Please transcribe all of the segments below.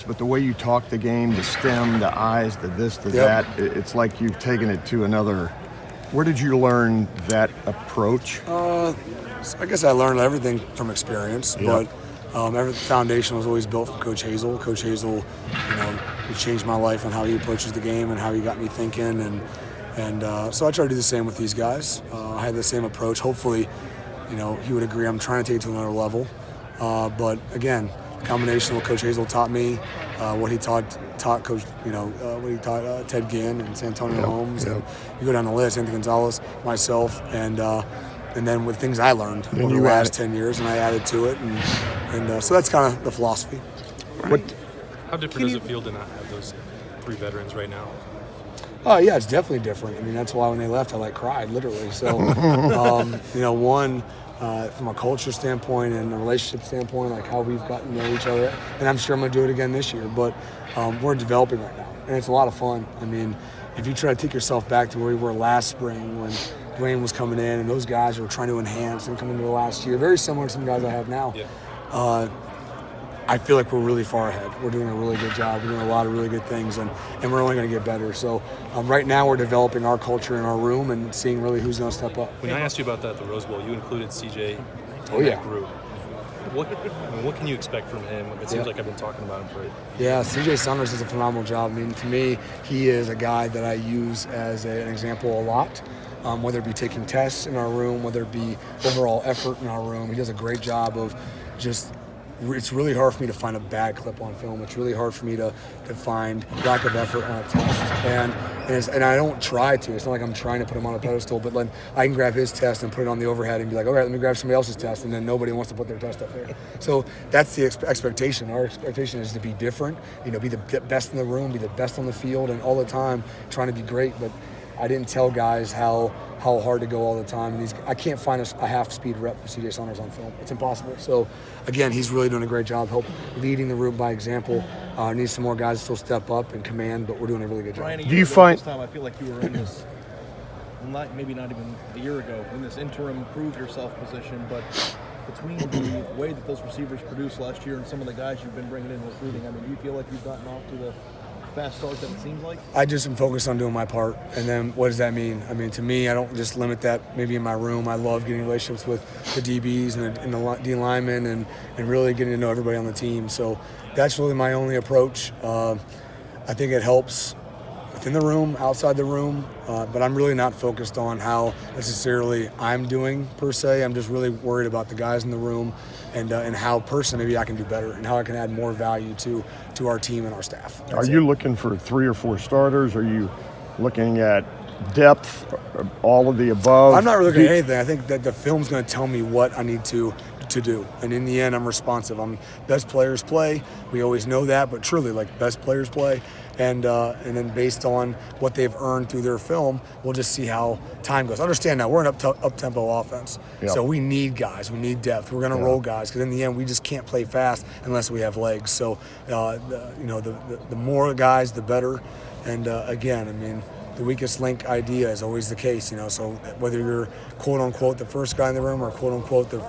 but the way you talk the game, the stem, the eyes, the this, the that, it's like you've taken it to another. Where did you learn that approach? I guess I learned everything from experience, but every foundation was always built from Coach Hazel. Coach Hazel, he changed my life on how he approaches the game and how he got me thinking, and so I try to do the same with these guys. I had the same approach. Hopefully, he would agree. I'm trying to take it to another level, but again, the combination of what Coach Hazel taught me, what he taught Coach, what he taught Ted Ginn and Santonio Holmes, and you go down the list, Anthony Gonzalez, myself, and then with things I learned over the last 10 years, and I added to it, and so that's kind of the philosophy. How different does it feel to not have those three veterans right now? Oh yeah, it's definitely different. I mean, that's why when they left, I cried literally. So, one. From a culture standpoint and a relationship standpoint, like how we've gotten to know each other. And I'm sure I'm going to do it again this year, but we're developing right now. And it's a lot of fun. I mean, if you try to take yourself back to where we were last spring when Dwayne was coming in and those guys were trying to enhance and come into the last year, very similar to some guys I have now. Yeah. I feel like we're really far ahead. We're doing a really good job. We're doing a lot of really good things, and we're only going to get better. So right now we're developing our culture in our room and seeing really who's going to step up. When I asked you about that at the Rose Bowl, you included CJ in that group. What can you expect from him? It seems like I've been talking about him for Yeah, CJ Saunders does a phenomenal job. I mean, to me, he is a guy that I use as an example a lot. Whether it be taking tests in our room, whether it be overall effort in our room, he does a great job of just. It's really hard for me to find a bad clip on film. It's really hard for me to find lack of effort on a test. And I don't try to. It's not like I'm trying to put him on a pedestal, but then I can grab his test and put it on the overhead and be like, all right, let me grab somebody else's test, and then nobody wants to put their test up there. So that's the expectation. Our expectation is to be different, be the best in the room, be the best on the field, and all the time trying to be great. But I didn't tell guys how hard to go all the time. And I can't find a half-speed rep for CJ Saunders on film. It's impossible. So, again, he's really doing a great job leading the room by example. Needs some more guys to still step up and command, but we're doing a really good job. Brian, do you find this time, I feel like you were in this, maybe not even a year ago, in this interim prove yourself position, but between the way that those receivers produced last year and some of the guys you've been bringing in recruiting, I mean, do you feel like you've gotten off to the fast start that it seems like? I just am focused on doing my part. And then what does that mean? I mean, to me, I don't just limit that maybe in my room. I love getting relationships with the DBs and the D linemen and really getting to know everybody on the team. So that's really my only approach. I think it helps within the room, outside the room, but I'm really not focused on how necessarily I'm doing per se. I'm just really worried about the guys in the room and how personally maybe I can do better and how I can add more value to our team and our staff. Are you looking for 3 or 4 starters? Are you looking at depth, all of the above? I'm not really looking at anything. I think that the film's going to tell me what I need to do, and in the end I'm responsive. Best players play, we always know that, but truly best players play, and then based on what they've earned through their film, we'll just see how time goes. Understand now, we're an up-tempo offense, so we need guys, we need depth, we're going to roll guys, because in the end we just can't play fast unless we have legs. So the more guys, the better. And again, I mean, the weakest link idea is always the case, so whether you're quote unquote the first guy in the room or quote unquote the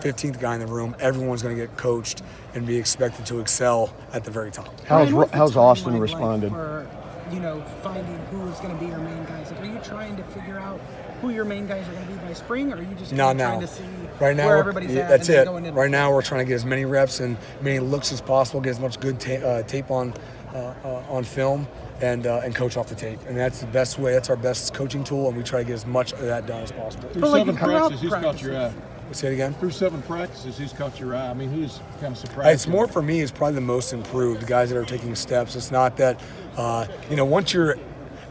15th guy in the room, everyone's going to get coached and be expected to excel at the very top. How's Austin responded? For, finding who is going to be your main guys. Are you trying to figure out who your main guys are going to be by spring, or are you just trying to see where everybody's at? That's it. Right now we're trying to get as many reps and many looks as possible, get as much good tape on film, and coach off the tape. And that's the best way. That's our best coaching tool, and we try to get as much of that done as possible. Through 7 practices, who's caught your eye? Say it again? Through 7 practices, who's caught your eye? I mean, who's kind of surprised? It's more for me, it's probably the most improved, the guys that are taking steps. It's not that, once you're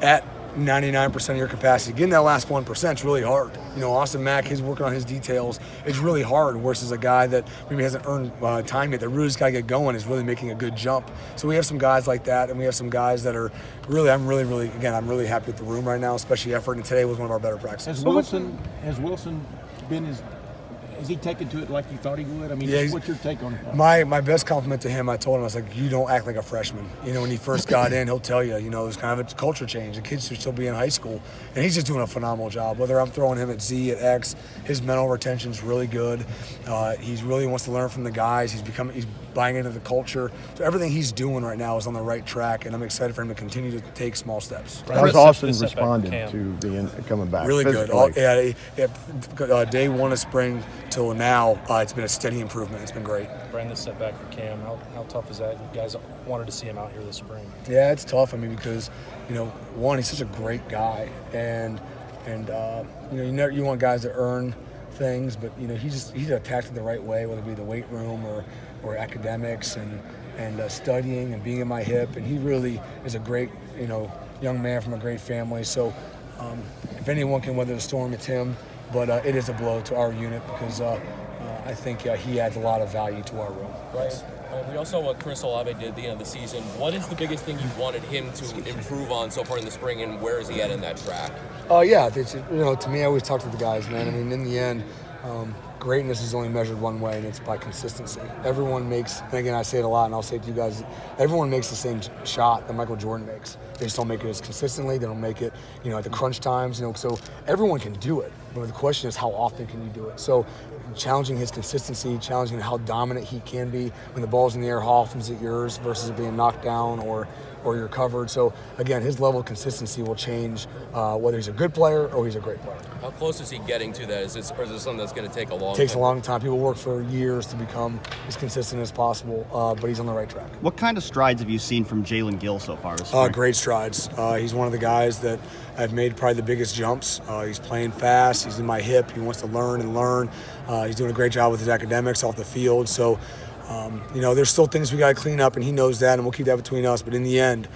at 99% of your capacity, getting that last 1% is really hard. Austin Mack, he's working on his details. It's really hard versus a guy that maybe hasn't earned time yet, that really just got to get going, is really making a good jump. So we have some guys like that, and we have some guys that are really, I'm really happy with the room right now, especially effort, and today was one of our better practices. Has Wilson been Is he taking to it like you thought he would? I mean, Yeah, what's your take on it? My best compliment to him, I told him, I was like, you don't act like a freshman. When he first got in, he'll tell you, it was kind of a culture change. The kids should still be in high school. And he's just doing a phenomenal job. Whether I'm throwing him at Z, at X, his mental retention's really good. He really wants to learn from the guys. He's buying into the culture. So everything he's doing right now is on the right track, and I'm excited for him to continue to take small steps. How's Austin responded to coming back? Really good. Day one of spring till now, it's been a steady improvement. It's been great. Brian, this setback for Cam, how tough is that? You guys wanted to see him out here this spring. Yeah, it's tough. Because, one, he's such a great guy, and you want guys to earn things, but he's attacked it the right way, whether it be the weight room or academics and studying and being in my hip, and he really is a great young man from a great family. So if anyone can weather the storm, it's him. But it is a blow to our unit because I think he adds a lot of value to our room. Right. We also saw what Chris Olave did at the end of the season. What is the biggest thing you wanted him to improve on so far in the spring, and where is he at in that track? To me, I always talk to the guys, man. In the end, greatness is only measured one way, and it's by consistency. Everyone makes, and again, I say it a lot, and I'll say it to you guys, everyone makes the same shot that Michael Jordan makes. They just don't make it as consistently. They don't make it, at the crunch times, so everyone can do it. But the question is, how often can you do it? So challenging his consistency, challenging how dominant he can be when the ball's in the air, how often is it yours versus it being knocked down or you're covered. So again, his level of consistency will change whether he's a good player or he's a great player. How close is he getting to that? Or is this something that's going to take a long time? It takes a long time. People work for years to become as consistent as possible, but he's on the right track. What kind of strides have you seen from Jalen Gill so far this spring? Great strides. He's one of the guys that I've made probably the biggest jumps. He's playing fast. He's in my hip. He wants to learn and learn. He's doing a great job with his academics off the field. So, there's still things we got to clean up, and he knows that, and we'll keep that between us. But in the end,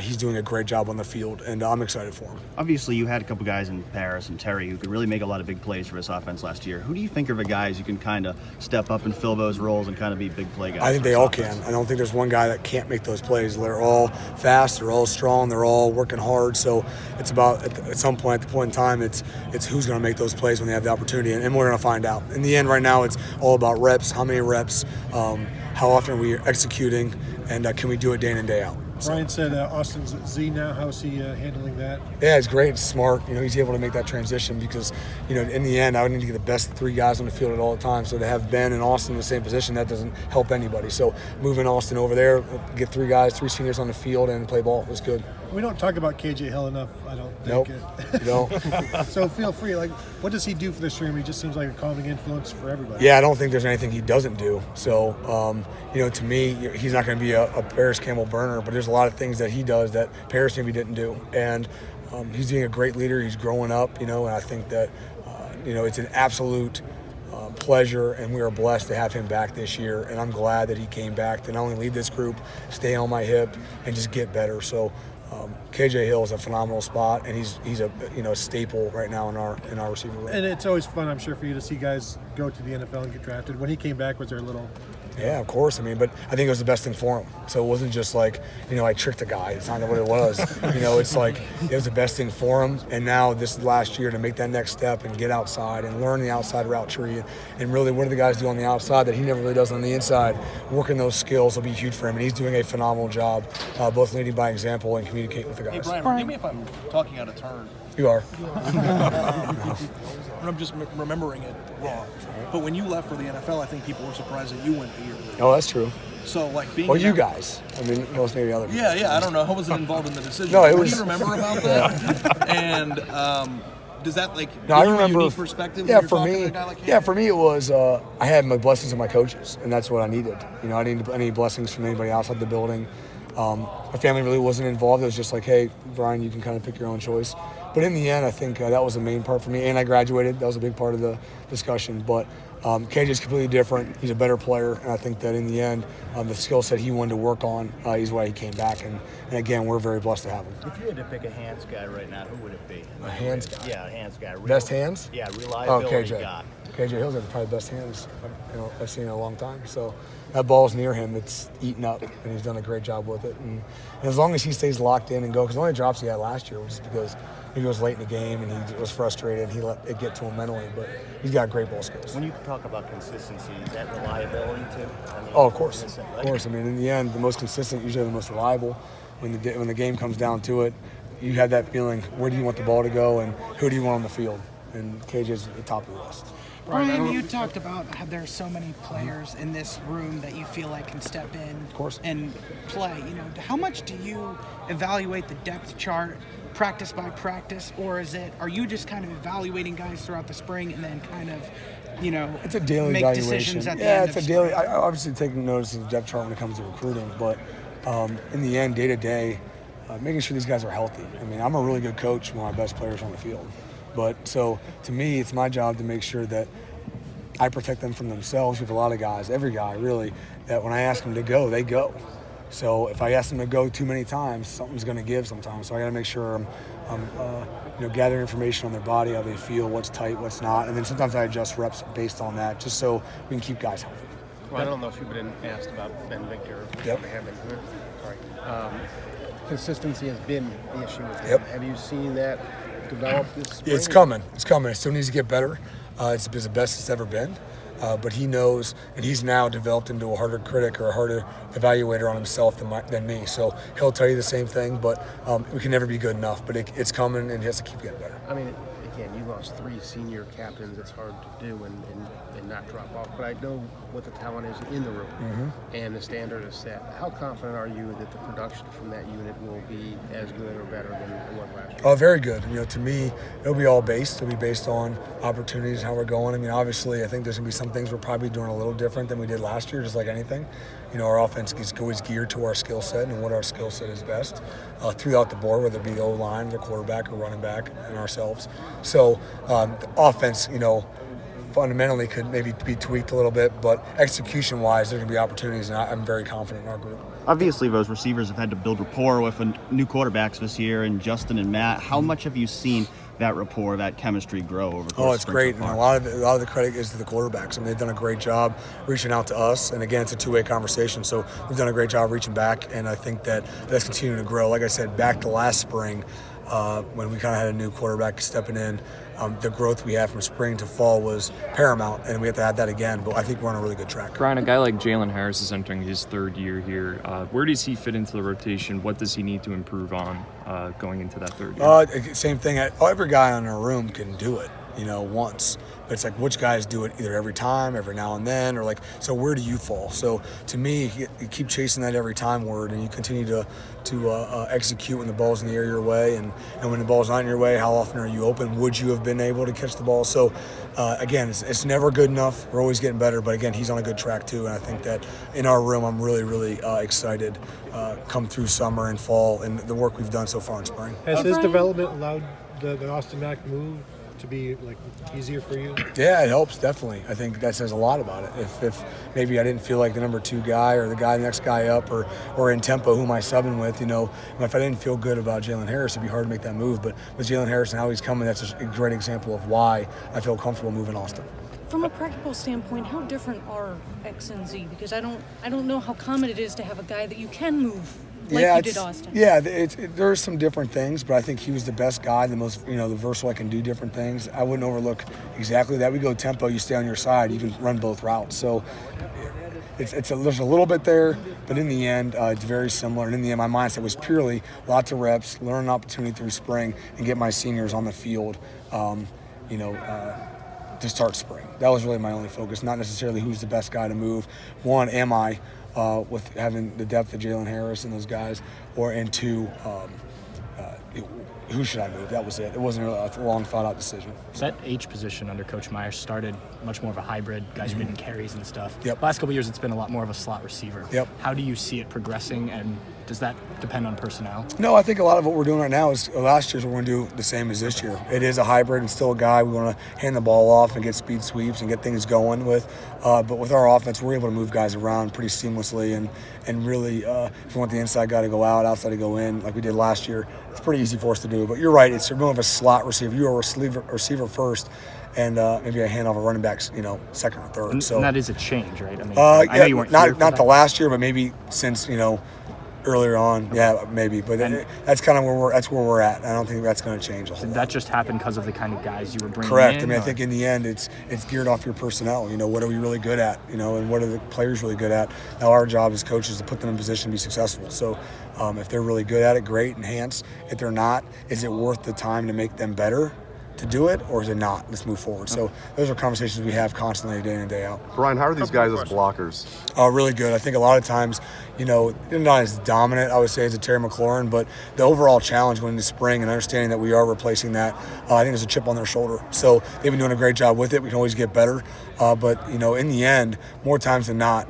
he's doing a great job on the field, and I'm excited for him. Obviously, you had a couple guys in Paris and Terry who could really make a lot of big plays for this offense last year. Who do you think are the guys who can kind of step up and fill those roles and kind of be big play guys? I think they all can. I don't think there's one guy that can't make those plays. They're all fast. They're all strong. They're all working hard. So it's about, at some point, at the point in time, it's who's going to make those plays when they have the opportunity, and we're going to find out. In the end, right now, it's all about reps. How many reps? How often are we executing, and can we do it day in and day out? Brian said Austin's at Z now. How's he handling that? Yeah, it's great. It's smart. He's able to make that transition because, in the end, I would need to get the best three guys on the field at all the time. So to have Ben and Austin in the same position, that doesn't help anybody. So moving Austin over there, get three seniors on the field and play ball was good. We don't talk about KJ Hill enough, I don't think. Nope, you don't. So feel free. What does he do for this room? He just seems like a calming influence for everybody. Yeah, I don't think there's anything he doesn't do. So, to me, he's not going to be a Paris Campbell burner, but there's a lot of things that he does that Paris maybe didn't do. And he's being a great leader. He's growing up, and I think that, it's an absolute pleasure, and we are blessed to have him back this year. And I'm glad that he came back to not only lead this group, stay on my hip, and just get better. So, KJ Hill is a phenomenal spot, and he's a staple right now in our receiver room. And it's always fun, I'm sure, for you to see guys go to the NFL and get drafted. When he came back, was there a little? Yeah, of course. But I think it was the best thing for him. So it wasn't just like, I tricked a guy. It's not what it was. It's like it was the best thing for him. And now this last year to make that next step and get outside and learn the outside route tree and really what do the guys do on the outside that he never really does on the inside. Working those skills will be huge for him. And he's doing a phenomenal job, both leading by example and communicating with the guys. Hey, Brian, forgive me if I'm talking out of turn. You are. I'm just remembering it wrong. But when you left for the NFL, I think people were surprised that you went a year later. Oh, that's true. So, being... Well, you guys. Most maybe other people. Yeah, I don't know. I wasn't involved in the decision. No, what do you remember about that? And does that, give you a unique perspective when you're talking to a guy like him? Yeah, for me it was, I had my blessings of my coaches, and that's what I needed. I didn't need any blessings from anybody outside the building. My family really wasn't involved. It was just like, hey, Brian, you can kind of pick your own choice. But in the end, I think that was the main part for me. And I graduated. That was a big part of the discussion. But KJ is completely different. He's a better player. And I think that in the end, the skill set he wanted to work on is why he came back. And again, we're very blessed to have him. If you had to pick a hands guy right now, who would it be? A hands guy? Yeah, a hands guy. Best hands? Yeah, reliability KJ. KJ Hill's got probably the best hands I've seen in a long time. So that ball's near him, it's eaten up, and he's done a great job with it. And as long as he stays locked in and go, because the only drops he had last year was just because he was late in the game and he was frustrated and he let it get to him mentally. But he's got great ball skills. When you talk about consistency, is that reliability too? I mean, Of course. Of course. I mean, in the end, the most consistent, usually the most reliable. When the game comes down to it, you have that feeling, where do you want the ball to go and who do you want on the field? And KJ's at the top of the list. Brian, you talked about how there are so many players in this room that you feel like can step in and play. How much do you evaluate the depth chart practice by practice, or are you just kind of evaluating guys throughout the spring and then kind of, it's a daily make evaluation. decisions at the end it's of a daily. I obviously taking notice of the depth chart when it comes to recruiting, but in the end, day to day, making sure these guys are healthy. I mean, I'm a really good coach when my best players are on the field. But so to me, it's my job to make sure that I protect them from themselves. We have a lot of guys, every guy really, that when I ask them to go, they go. So if I ask them to go too many times, something's going to give sometimes. So I got to make sure I'm gathering information on their body, how they feel, what's tight, what's not, and then sometimes I adjust reps based on that, just so we can keep guys healthy. Well, I don't know if you've been asked about Ben Victor. Yep. Sorry. Consistency has been the issue with him. Yep. Have you seen that develop this spring? It's coming. It's coming. It still needs to get better. It's the best it's ever been. But he knows, and he's now developed into a harder critic or a harder evaluator on himself than me. So he'll tell you the same thing, but we can never be good enough. But it's coming, and he has to keep getting better. I mean, again, you lost 3 senior captains. It's hard to do and not drop off. But I know what the talent is in the room, and the standard is set. How confident are you that the production from that unit will be as good or better than it was last year? Oh, very good. To me, it'll be all based. It'll be based on opportunities, how we're going. I mean, obviously, I think there's going to be some things we're probably doing a little different than we did last year, just like anything. Our offense is always geared to our skill set and what our skill set is best throughout the board, whether it be the O-line, the quarterback, or running back, and ourselves. So the offense, fundamentally could maybe be tweaked a little bit, but execution-wise, there's going to be opportunities, and I'm very confident in our group. Obviously, those receivers have had to build rapport with new quarterbacks this year, and Justin and Matt. How much have you seen that rapport, that chemistry grow over the course it's great, and a lot of the credit is to the quarterbacks. I mean, they've done a great job reaching out to us, and again, it's a two-way conversation, so we've done a great job reaching back, and I think that's continuing to grow. Like I said, back to last spring, when we kind of had a new quarterback stepping in, the growth we had from spring to fall was paramount, and we have to add that again, but I think we're on a really good track. Brian, a guy like Jalen Harris is entering his 3rd year here. Where does he fit into the rotation? What does he need to improve on going into that 3rd year? Same thing. Every guy in our room can do it, once. But it's like, which guys do it either every time, every now and then, or so where do you fall? So to me, you keep chasing that every time word, and you continue to execute when the ball's in the air your way, and when the ball's not in your way, how often are you open? Would you have been able to catch the ball? So again, it's never good enough. We're always getting better, but again, he's on a good track too, and I think that in our room, I'm really, really excited come through summer and fall and the work we've done so far in spring. Has his development allowed the Austin Mack move to be easier for you? Yeah, it helps definitely. I think that says a lot about it. If maybe I didn't feel like the number 2 guy or the next guy up or in tempo who am I subbing with, if I didn't feel good about Jalen Harris, it'd be hard to make that move. But with Jalen Harris and how he's coming, that's a great example of why I feel comfortable moving Austin. From a practical standpoint, how different are X and Z? Because I don't know how common it is to have a guy that you can move like you did Austin. Yeah, there's some different things, but I think he was the best guy, the most, the versatile, can do different things. I wouldn't overlook exactly that. We go tempo, you stay on your side, you can run both routes. So there's a little bit there, but in the end, it's very similar. And in the end, my mindset was purely lots of reps, learn an opportunity through spring, and get my seniors on the field, to start spring. That was really my only focus, not necessarily who's the best guy to move. One, am I, with having the depth of Jalen Harris and those guys, and 2, who should I move? That was it. It wasn't really a long thought-out decision. That H position under Coach Meyer started much more of a hybrid. Guys are getting carries and stuff. Yep. Last couple of years, it's been a lot more of a slot receiver. Yep. How do you see it progressing, and does that depend on personnel? No, I think a lot of what we're doing right now is last year's we're going to do the same as this year. It is a hybrid and still a guy we want to hand the ball off and get speed sweeps and get things going with. But with our offense, we're able to move guys around pretty seamlessly and really, if we want the inside guy to go out, outside to go in, like we did last year, it's pretty easy for us to do. But you're right, it's more of a slot receiver. You're a receiver first, and maybe a handoff of running backs, second or third. And that is a change, right? I mean, I know you weren't not the last year, but maybe since earlier on. Yeah, maybe, but that's kind of where we're at. I don't think that's going to change a whole Did lot. that just happen because of the kind of guys you were bringing Correct. in? I mean, I think in the end, it's geared off your personnel. What are we really good at? And what are the players really good at? Now, our job as coaches is to put them in a position to be successful. So, if they're really good at it, great, enhance. If they're not, is it worth the time to make them better to do it, or is it not? Let's move forward. So those are conversations we have constantly, day in and day out. Brian, how are these guys as blockers? Really good. I think a lot of times, they're not as dominant, I would say, as a Terry McLaurin, but the overall challenge going into spring and understanding that we are replacing that, I think there's a chip on their shoulder. So they've been doing a great job with it. We can always get better. But in the end, more times than not,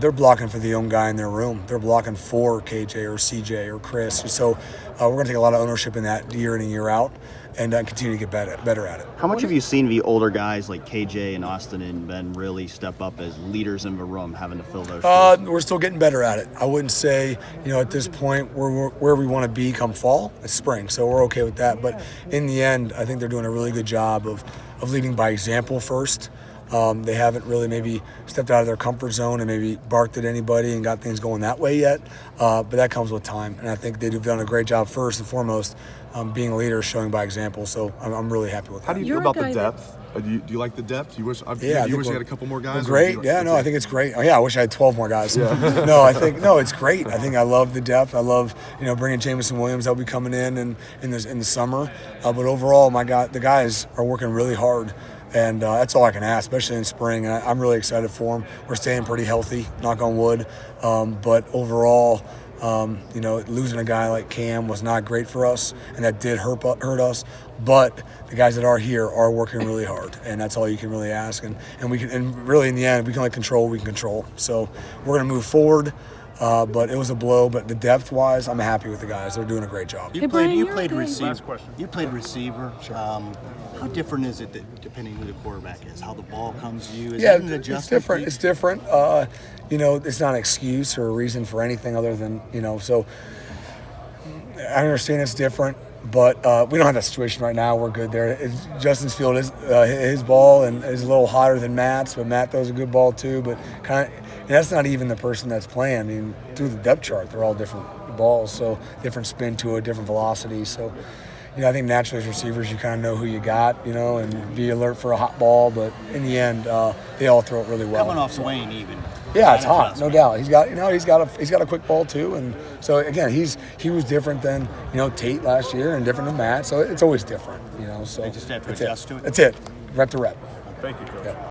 they're blocking for the young guy in their room. They're blocking for KJ or CJ or Chris. So we're going to take a lot of ownership in that year in and year out and continue to get better at it. How much have you seen the older guys like KJ and Austin and Ben really step up as leaders in the room, having to fill those shoes? We're still getting better at it. I wouldn't say, at this point, we're where we want to be come fall. It's spring, so we're okay with that. But in the end, I think they're doing a really good job of leading by example first. They haven't really maybe stepped out of their comfort zone and maybe barked at anybody and got things going that way yet. But that comes with time. And I think they've done a great job first and foremost being leaders, showing by example. So I'm really happy with that. How do you feel about the depth? Do you like the depth? You wish you had a couple more guys? Great. I think it's great. Oh, yeah, I wish I had 12 more guys. Yeah. No, it's great. I think I love the depth. I love, bringing Jamison Williams. That'll be coming in the summer. But overall, the guys are working really hard. And that's all I can ask, especially in spring. And I'm really excited for them. We're staying pretty healthy, knock on wood. But overall, losing a guy like Cam was not great for us, and that did hurt us. But the guys that are here are working really hard, and that's all you can really ask. And really in the end, we can only control what we can control. So we're going to move forward. But it was a blow. But the depth-wise, I'm happy with the guys. They're doing a great job. You played receiver. You played receiver. How different is it depending who the quarterback is? How the ball comes to you? Is that an adjustment? It's different. It's different. It's not an excuse or a reason for anything other than So I understand it's different. But we don't have that situation right now. We're good there. Justin's field is his ball and is a little hotter than Matt's, but Matt throws a good ball too. But that's not even the person that's playing. I mean, through the depth chart, they're all different balls, so different spin to it, different velocity. So, I think naturally as receivers, you kind of know who you got, and be alert for a hot ball. But in the end, they all throw it really well. Coming off Wayne, even. Yeah, it's hot, no doubt. He's got a quick ball too, and so again, he was different than Tate last year and different than Matt. So it's always different, So they just have to adjust to it. That's it, rep to rep. Thank you, Coach. Yeah.